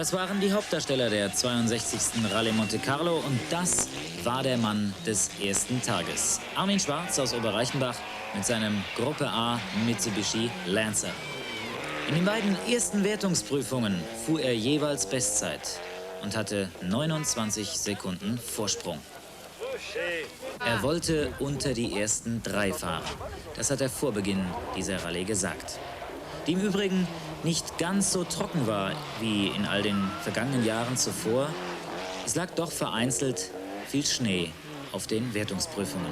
Das waren die Hauptdarsteller der 62. Rallye Monte Carlo und das war der Mann des ersten Tages. Armin Schwarz aus Oberreichenbach mit seinem Gruppe A Mitsubishi Lancer. In den beiden ersten Wertungsprüfungen fuhr er jeweils Bestzeit und hatte 29 Sekunden Vorsprung. Er wollte unter die ersten 3 fahren. Das hat er vor Beginn dieser Rallye gesagt. Die im Übrigen nicht ganz so trocken war wie in all den vergangenen Jahren zuvor. Es lag doch vereinzelt viel Schnee auf den Wertungsprüfungen.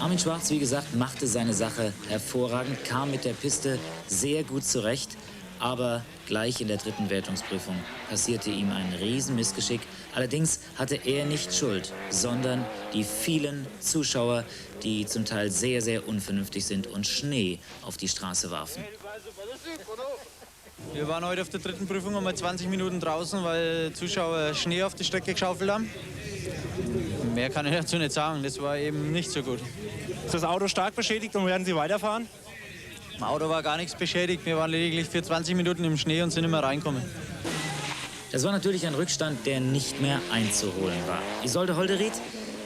Armin Schwarz, wie gesagt, machte seine Sache hervorragend, kam mit der Piste sehr gut zurecht. Aber gleich in der 3. Wertungsprüfung passierte ihm ein Riesenmissgeschick. Allerdings hatte er nicht Schuld, sondern die vielen Zuschauer, die zum Teil sehr, sehr unvernünftig sind und Schnee auf die Straße warfen. Wir waren heute auf der 3. Prüfung einmal 20 Minuten draußen, weil Zuschauer Schnee auf die Strecke geschaufelt haben. Mehr kann ich dazu nicht sagen, das war eben nicht so gut. Ist das Auto stark beschädigt und werden Sie weiterfahren? Im Auto war gar nichts beschädigt, wir waren lediglich für 20 Minuten im Schnee und sind nicht mehr reingekommen. Das war natürlich ein Rückstand, der nicht mehr einzuholen war. Isolde Holderried,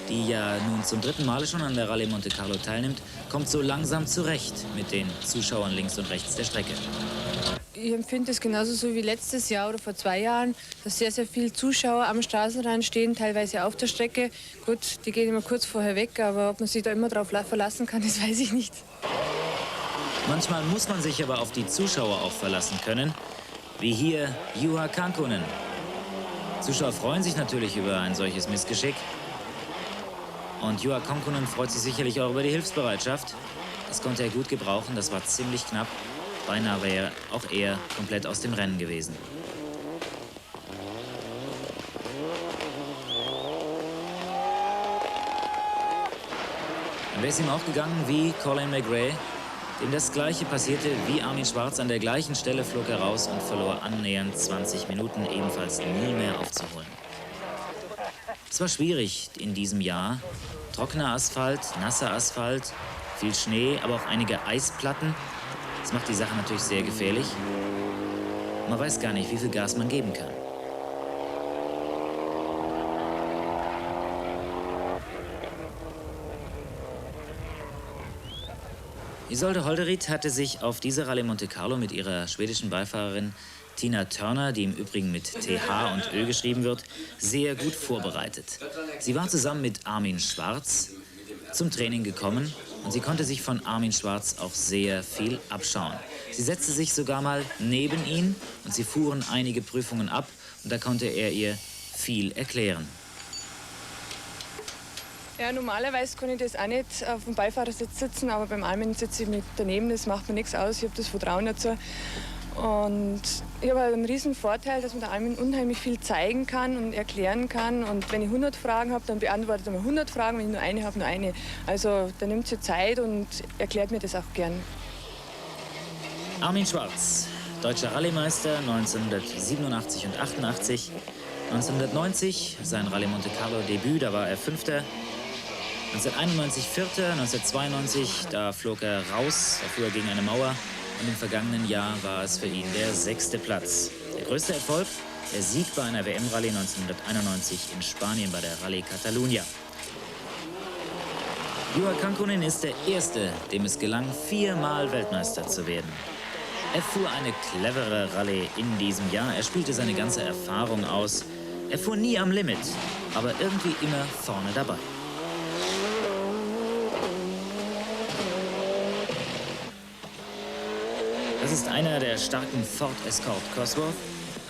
die ja nun zum 3. Male schon an der Rallye Monte Carlo teilnimmt, kommt so langsam zurecht mit den Zuschauern links und rechts der Strecke. Ich empfinde es genauso so wie letztes Jahr oder vor 2 Jahren, dass sehr, sehr viele Zuschauer am Straßenrand stehen, teilweise auf der Strecke. Gut, die gehen immer kurz vorher weg, aber ob man sich da immer darauf verlassen kann, das weiß ich nicht. Manchmal muss man sich aber auf die Zuschauer auch verlassen können, wie hier Juha Kankkunen. Zuschauer freuen sich natürlich über ein solches Missgeschick. Und Juha Kankkunen freut sich sicherlich auch über die Hilfsbereitschaft. Das konnte er gut gebrauchen, das war ziemlich knapp. Beinahe wäre auch er komplett aus dem Rennen gewesen. Dann wäre es ihm auch gegangen wie Colin McRae, dem das Gleiche passierte wie Armin Schwarz. An der gleichen Stelle flog er raus und verlor annähernd 20 Minuten, ebenfalls nie mehr aufzuholen. Es war schwierig in diesem Jahr. Trockener Asphalt, nasser Asphalt, viel Schnee, aber auch einige Eisplatten. Das macht die Sache natürlich sehr gefährlich. Man weiß gar nicht, wie viel Gas man geben kann. Isolde Holderried hatte sich auf diese Rallye Monte Carlo mit ihrer schwedischen Beifahrerin Tina Turner, die im Übrigen mit TH und Ö geschrieben wird, sehr gut vorbereitet. Sie war zusammen mit Armin Schwarz zum Training gekommen und sie konnte sich von Armin Schwarz auch sehr viel abschauen. Sie setzte sich sogar mal neben ihn und sie fuhren einige Prüfungen ab und da konnte er ihr viel erklären. Ja, normalerweise kann ich das auch nicht auf dem Beifahrersitz sitzen, aber beim Armin sitze ich mit daneben, das macht mir nichts aus, ich habe das Vertrauen dazu. Und ich habe einen riesen Vorteil, dass man der Armin unheimlich viel zeigen kann und erklären kann. Und wenn ich 100 Fragen habe, dann beantwortet er mir 100 Fragen, wenn ich nur eine habe, nur eine. Also der nimmt sich Zeit und erklärt mir das auch gern. Armin Schwarz, deutscher Rallye-Meister 1987 und 88. 1990 sein Rallye Monte Carlo Debüt, da war er 5. 1991 4., 1992, da flog er raus, da fuhr er gegen eine Mauer. Und im vergangenen Jahr war es für ihn der 6. Platz. Der größte Erfolg, der Sieg bei einer WM-Rallye 1991 in Spanien bei der Rallye Catalunya. Juha Kankkunen ist der Erste, dem es gelang, 4-mal Weltmeister zu werden. Er fuhr eine clevere Rallye in diesem Jahr. Er spielte seine ganze Erfahrung aus. Er fuhr nie am Limit, aber irgendwie immer vorne dabei. Das ist einer der starken Ford Escort Cosworth,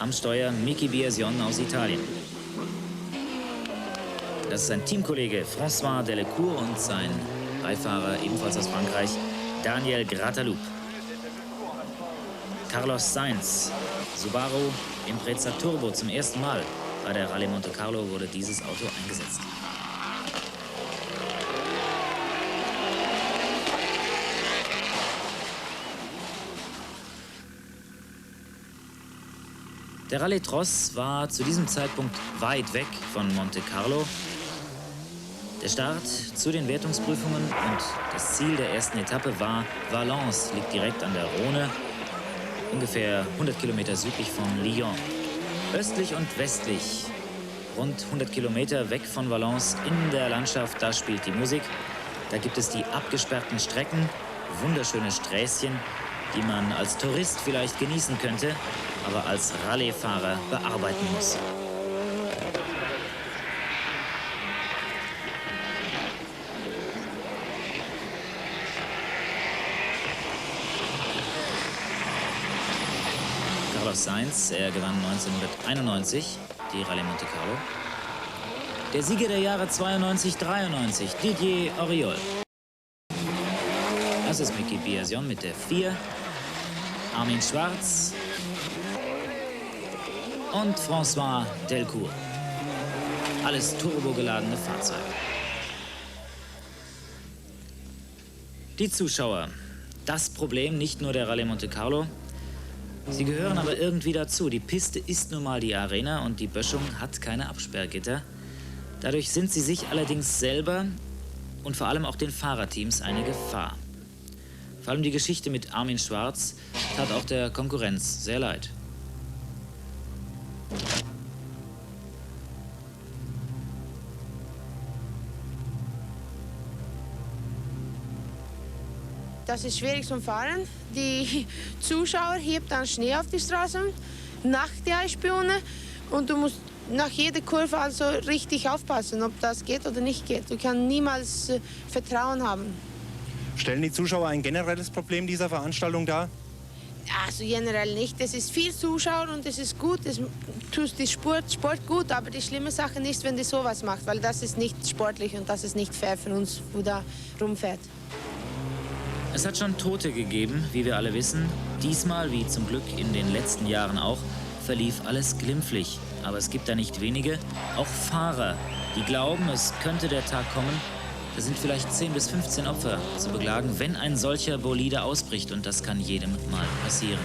am Steuer Miki Biasion aus Italien. Das ist sein Teamkollege François Delecourt und sein Beifahrer, ebenfalls aus Frankreich, Daniel Grataloup. Carlos Sainz, Subaru Impreza Turbo, zum ersten Mal bei der Rallye Monte Carlo wurde dieses Auto eingesetzt. Der Rallye Tross war zu diesem Zeitpunkt weit weg von Monte Carlo. Der Start zu den Wertungsprüfungen und das Ziel der ersten Etappe war Valence, liegt direkt an der Rhone. ungefähr 100 Kilometer südlich von Lyon. Östlich und westlich, rund 100 Kilometer weg von Valence in der Landschaft, da spielt die Musik. Da gibt es die abgesperrten Strecken, wunderschöne Sträßchen, die man als Tourist vielleicht genießen könnte, aber als Rallyefahrer bearbeiten muss. Carlos Sainz, er gewann 1991 die Rallye Monte Carlo. Der Sieger der Jahre 92, 93, Didier Auriol. Das ist Mickey Biasion mit der 4, Armin Schwarz und François Delcourt. Alles turbogeladene Fahrzeuge. Die Zuschauer, das Problem nicht nur der Rallye Monte Carlo. Sie gehören aber irgendwie dazu. Die Piste ist nun mal die Arena und die Böschung hat keine Absperrgitter. Dadurch sind sie sich allerdings selber und vor allem auch den Fahrerteams eine Gefahr. Vor allem die Geschichte mit Armin Schwarz tat auch der Konkurrenz sehr leid. Das ist schwierig zum Fahren. Die Zuschauer heben dann Schnee auf die Straße nach der Eisbühne und du musst nach jeder Kurve also richtig aufpassen, ob das geht oder nicht geht. Du kannst niemals Vertrauen haben. Stellen die Zuschauer ein generelles Problem dieser Veranstaltung dar? Also generell nicht. Es ist viel Zuschauer und es ist gut. Es tut die Sport gut, aber die schlimme Sache ist, wenn die sowas macht, weil das ist nicht sportlich und das ist nicht fair für uns, wo da rumfährt. Es hat schon Tote gegeben, wie wir alle wissen. Diesmal, wie zum Glück in den letzten Jahren auch, verlief alles glimpflich. Aber es gibt da nicht wenige, auch Fahrer, die glauben, es könnte der Tag kommen. Da sind vielleicht 10 bis 15 Opfer zu beklagen, wenn ein solcher Bolide ausbricht. Und das kann jedem mal passieren.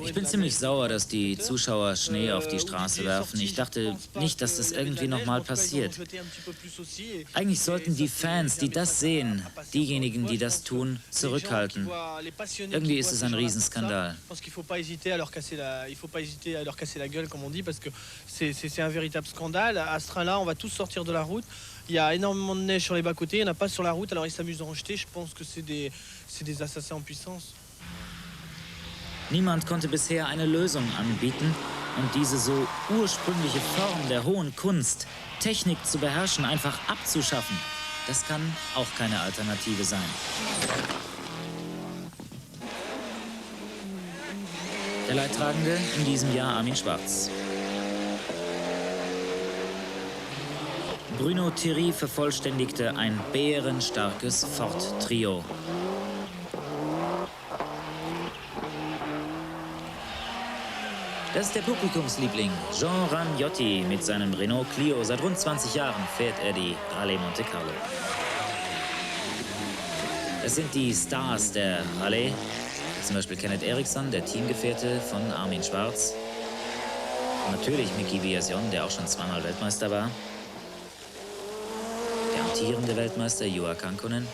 Ich bin ziemlich sauer, dass die Zuschauer Schnee auf die Straße werfen. Ich dachte nicht, dass das irgendwie nochmal passiert. Eigentlich sollten die Fans, die das sehen, diejenigen, die das tun, zurückhalten. Irgendwie ist es ein Riesenskandal. Il y a énormément de neige sur les bas-côtés, il n'y en a pas sur la route, alors ils s'amusent à en jeter. Je pense que c'est des assassins en puissance. Niemand konnte bisher eine Lösung anbieten und diese so ursprüngliche Form der hohen Kunst, Technik zu beherrschen, einfach abzuschaffen. Das kann auch keine Alternative sein. Der Leidtragende in diesem Jahr Armin Schwarz. Bruno Thierry vervollständigte ein bärenstarkes Ford-Trio. Das ist der Publikumsliebling Jean Ragnotti mit seinem Renault Clio. Seit rund 20 Jahren fährt er die Rallye Monte Carlo. Das sind die Stars der Rallye. Zum Beispiel Kenneth Eriksson, der Teamgefährte von Armin Schwarz. Und natürlich Mickey Biasion, der auch schon zweimal Weltmeister war. Der amtierende Weltmeister Juha Kankkunen.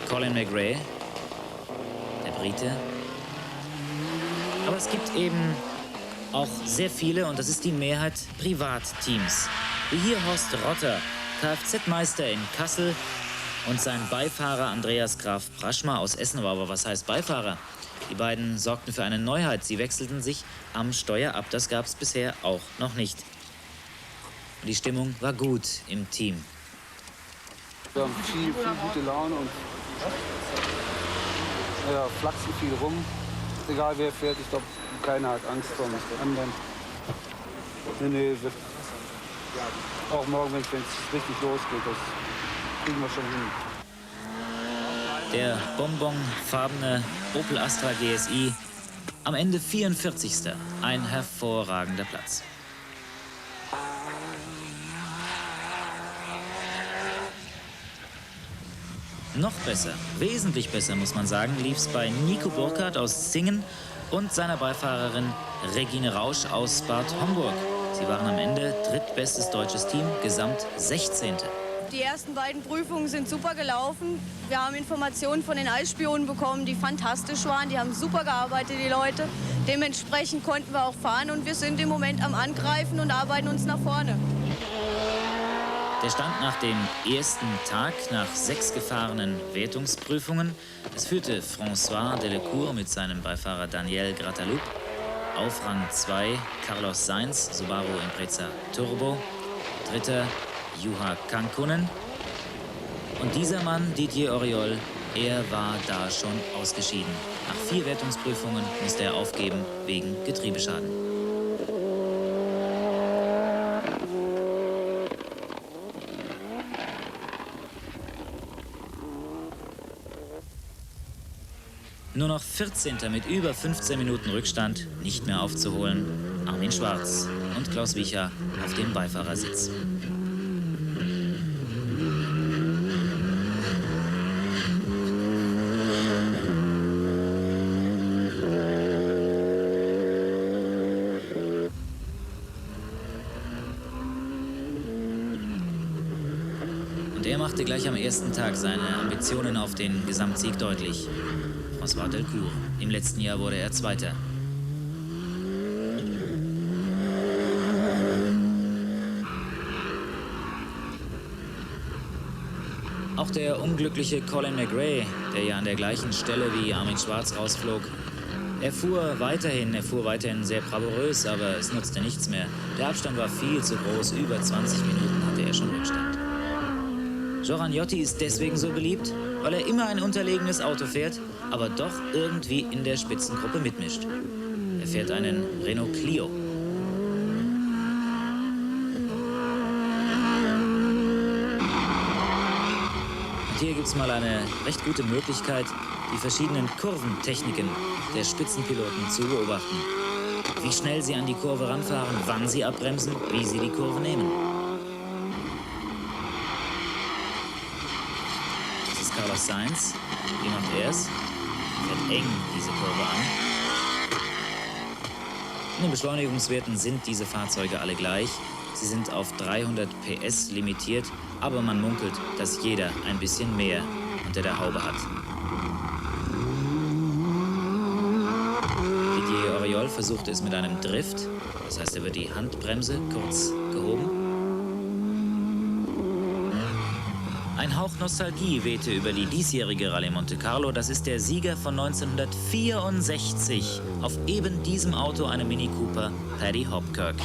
Colin McRae, der Brite. Aber es gibt eben auch sehr viele, und das ist die Mehrheit, Privatteams. Wie hier Horst Rotter, Kfz-Meister in Kassel, und sein Beifahrer Andreas Graf Praschma aus Essen. Aber was heißt Beifahrer? Die beiden sorgten für eine Neuheit. Sie wechselten sich am Steuer ab. Das gab es bisher auch noch nicht. Und die Stimmung war gut im Team. Wir haben viel gute Laune und ja, flachsen viel rum. Egal wer fährt, ich glaube, keiner hat Angst vor den anderen. Nee, auch morgen, wenn es richtig losgeht, das kriegen wir schon hin. Der bonbonfarbene Opel Astra GSI, am Ende 44. Ein hervorragender Platz. Noch besser, wesentlich besser muss man sagen, lief es bei Nico Burkhardt aus Singen und seiner Beifahrerin Regine Rausch aus Bad Homburg. Sie waren am Ende drittbestes deutsches Team, gesamt 16. Die ersten beiden Prüfungen sind super gelaufen. Wir haben Informationen von den Eisspionen bekommen, die fantastisch waren. Die haben super gearbeitet, die Leute. Dementsprechend konnten wir auch fahren und wir sind im Moment am Angreifen und arbeiten uns nach vorne. Der Stand nach dem ersten Tag, nach 6 gefahrenen Wertungsprüfungen. Es führte François Delecourt mit seinem Beifahrer Daniel Grataloup. Auf Rang 2 Carlos Sainz, Subaru Impreza Turbo. Dritter Juha Kankkunen. Und dieser Mann, Didier Auriol, er war da schon ausgeschieden. Nach 4 Wertungsprüfungen musste er aufgeben wegen Getriebeschaden. Nur noch 14. mit über 15 Minuten Rückstand, nicht mehr aufzuholen. Armin Schwarz und Klaus Wicha auf dem Beifahrersitz. Und er machte gleich am ersten Tag seine Ambitionen auf den Gesamtsieg deutlich. François Delecourt. Im letzten Jahr wurde er Zweiter. Auch der unglückliche Colin McRae, der ja an der gleichen Stelle wie Armin Schwarz rausflog, er fuhr weiterhin sehr bravourös, aber es nutzte nichts mehr. Der Abstand war viel zu groß, über 20 Minuten hatte er schon Rückstand. Joran Jotti ist deswegen so beliebt, weil er immer ein unterlegenes Auto fährt, aber doch irgendwie in der Spitzengruppe mitmischt. Er fährt einen Renault Clio. Und hier gibt es mal eine recht gute Möglichkeit, die verschiedenen Kurventechniken der Spitzenpiloten zu beobachten. Wie schnell sie an die Kurve ranfahren, wann sie abbremsen, wie sie die Kurve nehmen. Das ist Carlos Sainz. Wie macht er es? Fährt eng diese Kurve an. In den Beschleunigungswerten sind diese Fahrzeuge alle gleich. Sie sind auf 300 PS limitiert, aber man munkelt, dass jeder ein bisschen mehr unter der Haube hat. Didier Auriol versuchte es mit einem Drift, das heißt, er wird die Handbremse kurz gehoben. Ein Hauch Nostalgie wehte über die diesjährige Rallye Monte Carlo. Das ist der Sieger von 1964. Auf eben diesem Auto eine Mini Cooper Paddy Hopkirk.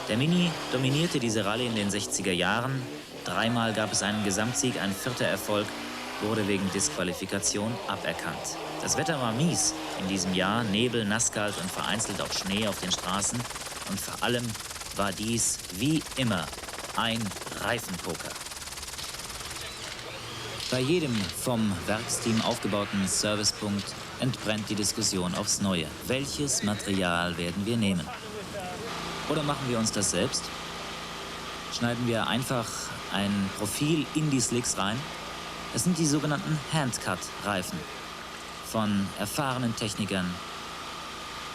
Der Mini dominierte diese Rallye in den 60er Jahren. 3-mal gab es einen Gesamtsieg, ein 4. Erfolg wurde wegen Disqualifikation aberkannt. Das Wetter war mies in diesem Jahr, Nebel, nasskalt und vereinzelt auch Schnee auf den Straßen. Und vor allem war dies wie immer ein Reifenpoker. Bei jedem vom Werksteam aufgebauten Servicepunkt entbrennt die Diskussion aufs Neue. Welches Material werden wir nehmen? Oder machen wir uns das selbst? Schneiden wir einfach ein Profil in die Slicks rein? Das sind die sogenannten Handcut-Reifen, von erfahrenen Technikern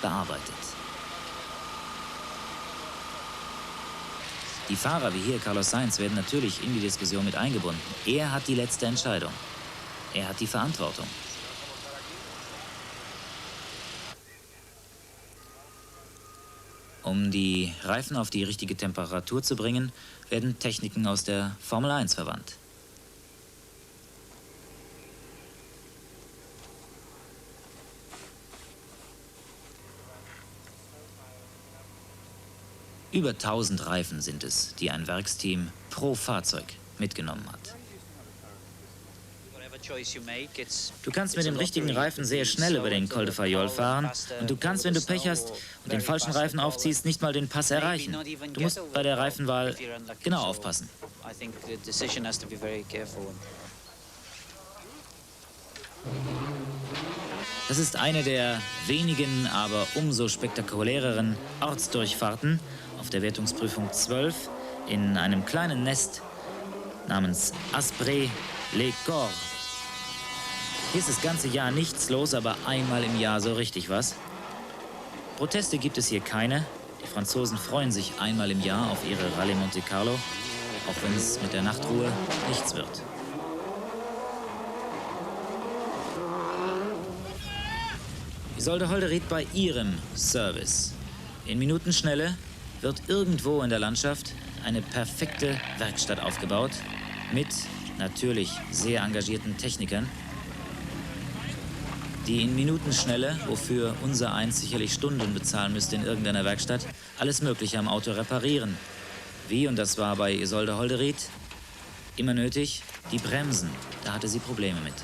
bearbeitet. Die Fahrer wie hier Carlos Sainz werden natürlich in die Diskussion mit eingebunden. Er hat die letzte Entscheidung. Er hat die Verantwortung. Um die Reifen auf die richtige Temperatur zu bringen, werden Techniken aus der Formel 1 verwandt. Über 1000 Reifen sind es, die ein Werksteam pro Fahrzeug mitgenommen hat. Du kannst mit dem richtigen Reifen sehr schnell über den Col de Fayol fahren und du kannst, wenn du Pech hast und den falschen Reifen aufziehst, nicht mal den Pass erreichen. Du musst bei der Reifenwahl genau aufpassen. Das ist eine der wenigen, aber umso spektakuläreren Ortsdurchfahrten auf der Wertungsprüfung 12 in einem kleinen Nest namens Asprey-les-Corps. Hier ist das ganze Jahr nichts los, aber einmal im Jahr so richtig was. Proteste gibt es hier keine. Die Franzosen freuen sich einmal im Jahr auf ihre Rallye Monte Carlo, auch wenn es mit der Nachtruhe nichts wird. Isolde Holderried bei ihrem Service. In Minutenschnelle wird irgendwo in der Landschaft eine perfekte Werkstatt aufgebaut mit natürlich sehr engagierten Technikern, die in Minutenschnelle, wofür unser eins sicherlich Stunden bezahlen müsste in irgendeiner Werkstatt, alles Mögliche am Auto reparieren. Wie, und das war bei Isolde Holderried immer nötig, die Bremsen. Da hatte sie Probleme mit.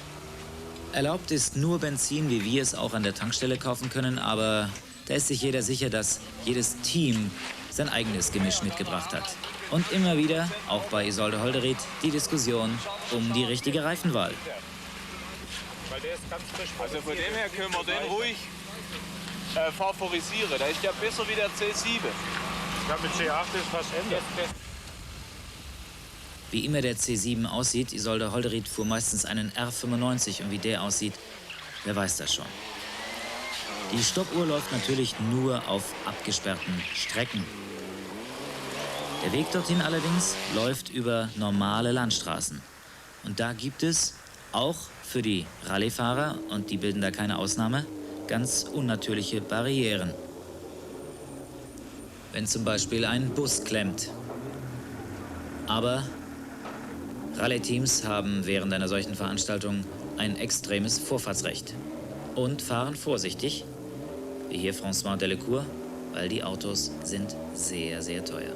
Erlaubt ist nur Benzin, wie wir es auch an der Tankstelle kaufen können, aber da ist sich jeder sicher, dass jedes Team sein eigenes Gemisch mitgebracht hat. Und immer wieder, auch bei Isolde Holderried, die Diskussion um die richtige Reifenwahl. Also von dem her können wir den ruhig favorisieren. Da ist ja besser wie der C7. Ich glaube, mit C8 ist fast Ende. Wie immer der C7 aussieht, Isolde Holderried fuhr meistens einen R95 und wie der aussieht, wer weiß das schon. Die Stoppuhr läuft natürlich nur auf abgesperrten Strecken. Der Weg dorthin allerdings läuft über normale Landstraßen. Und da gibt es auch für die Rallyefahrer, und die bilden da keine Ausnahme, ganz unnatürliche Barrieren. Wenn zum Beispiel ein Bus klemmt. Aber Rallye-Teams haben während einer solchen Veranstaltung ein extremes Vorfahrtsrecht und fahren vorsichtig, wie hier François Delecourt, weil die Autos sind sehr, sehr teuer.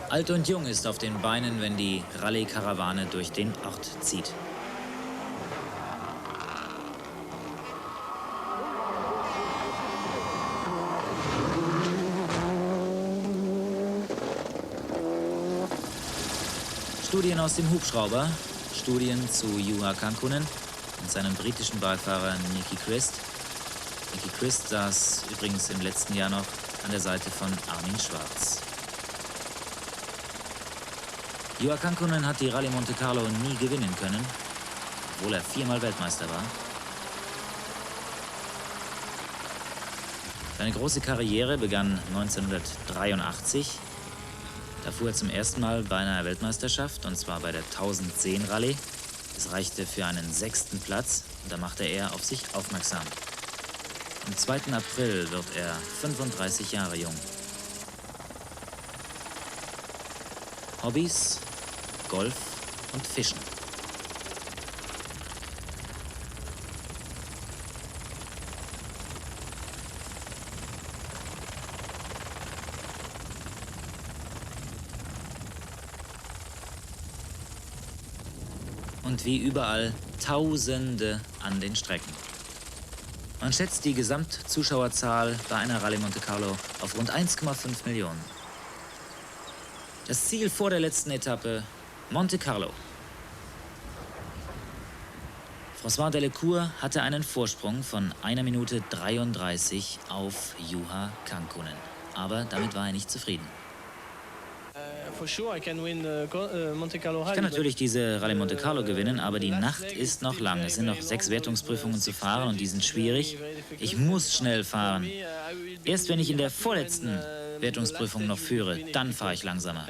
Alt und jung ist auf den Beinen, wenn die Rallye-Karawane durch den Ort zieht. Studien aus dem Hubschrauber, Studien zu Juha Kankkunen und seinem britischen Beifahrer Nicky Christ. Nicky Christ saß übrigens im letzten Jahr noch an der Seite von Armin Schwarz. Juha Kankkunen hat die Rallye Monte Carlo nie gewinnen können, obwohl er 4-mal Weltmeister war. Seine große Karriere begann 1983. Da fuhr er zum ersten Mal bei einer Weltmeisterschaft, und zwar bei der 1010 Rallye. Es reichte für einen 6. Platz und da machte er auf sich aufmerksam. Am 2. April wird er 35 Jahre jung. Hobbys, Golf und Fischen. Und wie überall Tausende an den Strecken. Man schätzt die Gesamtzuschauerzahl bei einer Rallye Monte Carlo auf rund 1,5 Millionen. Das Ziel vor der letzten Etappe, Monte Carlo. François Delecourt hatte einen Vorsprung von 1 Minute 33 auf Juha Kankkunen. Aber damit war er nicht zufrieden. Ich kann natürlich diese Rallye Monte Carlo gewinnen, aber die Nacht ist noch lang. Es sind noch 6 Wertungsprüfungen zu fahren und die sind schwierig. Ich muss schnell fahren. Erst wenn ich in der vorletzten Wertungsprüfung noch führe, dann fahre ich langsamer.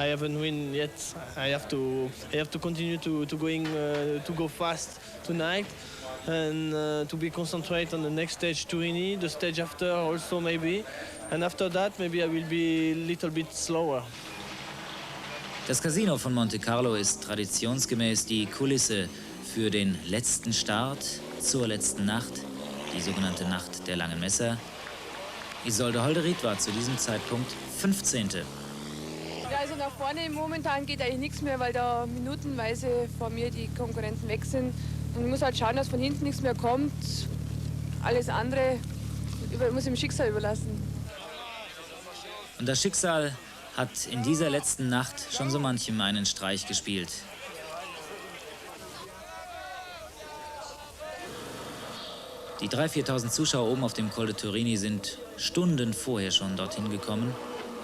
I haven't win yet. I have to continue to go fast tonight and to be concentrate on the next stage, Turini, the stage after also maybe, and after that maybe I will be a little bit slower. Das Casino von Monte Carlo ist traditionsgemäß die Kulisse für den letzten Start zur letzten Nacht, die sogenannte Nacht der langen Messer. Isolde Holderried war zu diesem Zeitpunkt 15. Ja, also nach vorne momentan geht eigentlich nichts mehr, weil da minutenweise vor mir die Konkurrenten weg sind. Und ich muss halt schauen, dass von hinten nichts mehr kommt. Alles andere muss ich dem Schicksal überlassen. Und das Schicksal hat in dieser letzten Nacht schon so manchem einen Streich gespielt. Die 3.000, 4.000 Zuschauer oben auf dem Col de Turini sind Stunden vorher schon dorthin gekommen.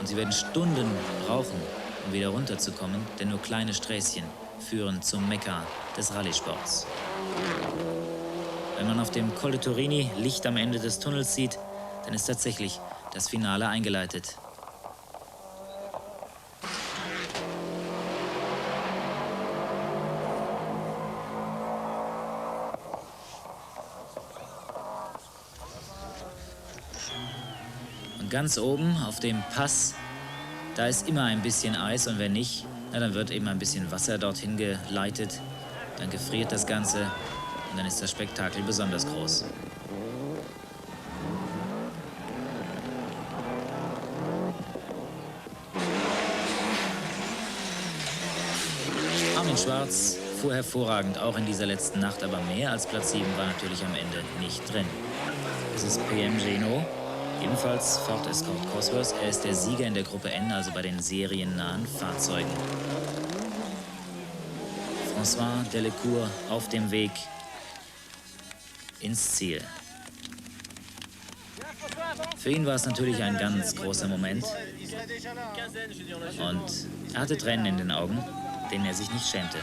Und sie werden Stunden brauchen, um wieder runterzukommen, denn nur kleine Sträßchen führen zum Mekka des Rallye-Sports. Wenn man auf dem Col de Torini Licht am Ende des Tunnels sieht, dann ist tatsächlich das Finale eingeleitet. Und ganz oben auf dem Pass, da ist immer ein bisschen Eis und wenn nicht, na, dann wird eben ein bisschen Wasser dorthin geleitet, dann gefriert das Ganze und dann ist das Spektakel besonders groß. Armin Schwarz fuhr hervorragend, auch in dieser letzten Nacht, aber mehr als Platz 7 war natürlich am Ende nicht drin. Es ist PM Geno, ebenfalls Ford Escort Cosworth. Er ist der Sieger in der Gruppe N, also bei den seriennahen Fahrzeugen. François Delecourt auf dem Weg ins Ziel. Für ihn war es natürlich ein ganz großer Moment und er hatte Tränen in den Augen, denen er sich nicht schämte.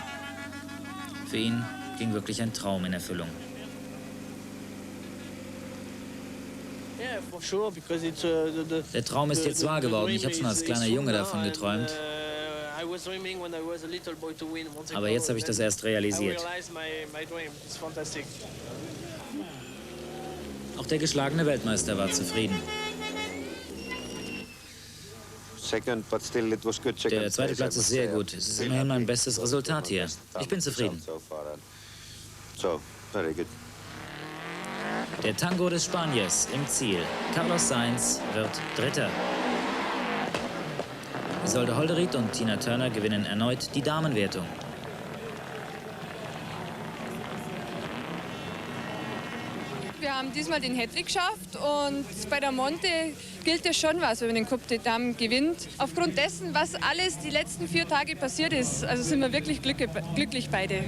Für ihn ging wirklich ein Traum in Erfüllung. Der Traum ist jetzt wahr geworden. Ich habe schon als kleiner Junge davon geträumt. Aber jetzt habe ich das erst realisiert. Auch der geschlagene Weltmeister war zufrieden. Der zweite Platz ist sehr gut. Es ist immerhin mein bestes Resultat hier. Ich bin zufrieden. Der Tango des Spaniers im Ziel. Carlos Sainz wird Dritter. Isolde Holderried und Tina Turner gewinnen erneut die Damenwertung. Wir haben diesmal den Hattrick geschafft und bei der Monte gilt es schon was, wenn man den Coupe des Dames gewinnt. Aufgrund dessen, was alles die letzten 4 Tage passiert ist, also sind wir wirklich glücklich beide.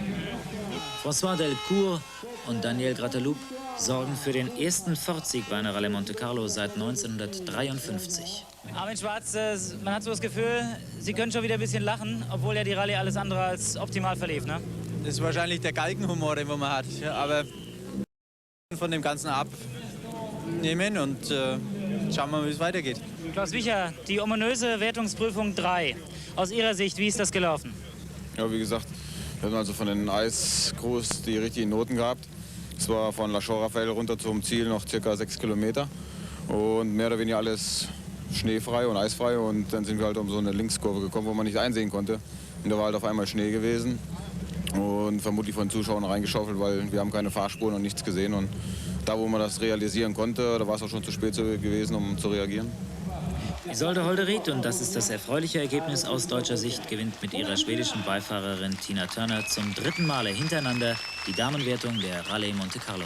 François Delecourt und Daniel Grataloup sorgen für den ersten Ford-Sieg bei einer Rallye Monte Carlo seit 1953. Armin Schwarz, man hat so das Gefühl, Sie können schon wieder ein bisschen lachen, obwohl ja die Rallye alles andere als optimal verlief, ne? Das ist wahrscheinlich der Galgenhumor, den man hat. Aber von dem Ganzen abnehmen und schauen wir mal, wie es weitergeht. Klaus Wicher, die ominöse Wertungsprüfung 3. Aus Ihrer Sicht, wie ist das gelaufen? Ja, wie gesagt, wir haben also von den Eiscrews die richtigen Noten gehabt. Es war von La Chaux-Raphael runter zum Ziel noch ca. 6 Kilometer. Und mehr oder weniger alles schneefrei und eisfrei. Und dann sind wir halt um so eine Linkskurve gekommen, wo man nicht einsehen konnte. Und da war halt auf einmal Schnee gewesen. Und vermutlich von Zuschauern reingeschaufelt, weil wir haben keine Fahrspuren und nichts gesehen. Und da, wo man das realisieren konnte, da war es auch schon zu spät gewesen, um zu reagieren. Isolde Holderried, und das ist das erfreuliche Ergebnis aus deutscher Sicht, gewinnt mit ihrer schwedischen Beifahrerin Tina Turner zum 3. Male hintereinander die Damenwertung der Rallye Monte Carlo.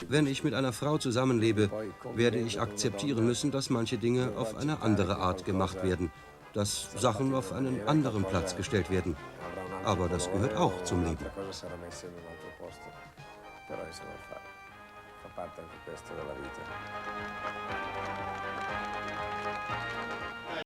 Wenn ich mit einer Frau zusammenlebe, werde ich akzeptieren müssen, dass manche Dinge auf eine andere Art gemacht werden, dass Sachen auf einen anderen Platz gestellt werden. Aber das gehört auch zum Leben.